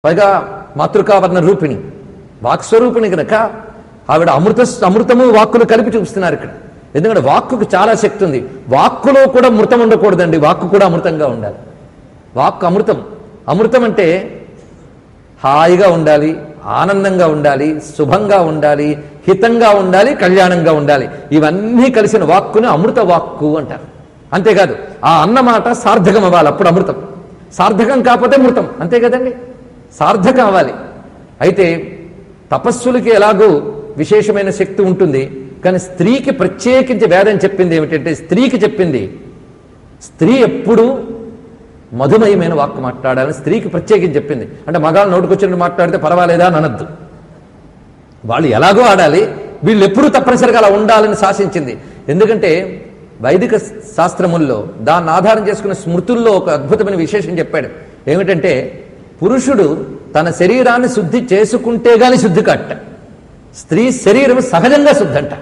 పైగా మాతృకావర్ణ రూపిణి, వాక్స్వరూపిణి కనుక ఆవిడ అమృతము వాక్కులు కలిపి చూపిస్తున్నారు ఇక్కడ. ఎందుకంటే వాక్కుకు చాలా శక్తి ఉంది. వాక్కులో కూడా మృతం ఉండకూడదండి, వాక్కు కూడా అమృతంగా ఉండాలి. వాక్కు అమృతం. అమృతం అంటే హాయిగా ఉండాలి, ఆనందంగా ఉండాలి, శుభంగా ఉండాలి, హితంగా ఉండాలి, కళ్యాణంగా ఉండాలి. ఇవన్నీ కలిసిన వాక్కుని అమృత వాక్కు అంటారు. అంతేకాదు ఆ అన్నమాట సార్థకం అవ్వాలి, అప్పుడు అమృతం. సార్థకం కాకపోతే మృతం, అంతే కదండి. సార్థకం అవ్వాలి. అయితే తపస్సులకి ఎలాగూ విశేషమైన శక్తి ఉంటుంది, కానీ స్త్రీకి ప్రత్యేకించి వేదం చెప్పింది ఏమిటంటే, స్త్రీకి చెప్పింది స్త్రీ ఎప్పుడూ మధుమయమైన వాక్కు మాట్లాడాలని స్త్రీకి ప్రత్యేకించి చెప్పింది. అంటే మగాళ్ళు నోటుకొచ్చినట్టు మాట్లాడితే పర్వాలేదా అని అనద్దు. వాళ్ళు ఎలాగో ఆడాలి, వీళ్ళు ఎప్పుడూ తప్పనిసరిగా అలా ఉండాలని శాసించింది. ఎందుకంటే వైదిక శాస్త్రముల్లో దాన్ని ఆధారం చేసుకున్న స్మృతుల్లో ఒక అద్భుతమైన విశేషం చెప్పాడు. ఏమిటంటే పురుషుడు తన శరీరాన్ని శుద్ధి చేసుకుంటే గాని శుద్ధి కట్ట, స్త్రీ శరీరం సహజంగా శుద్ధంట.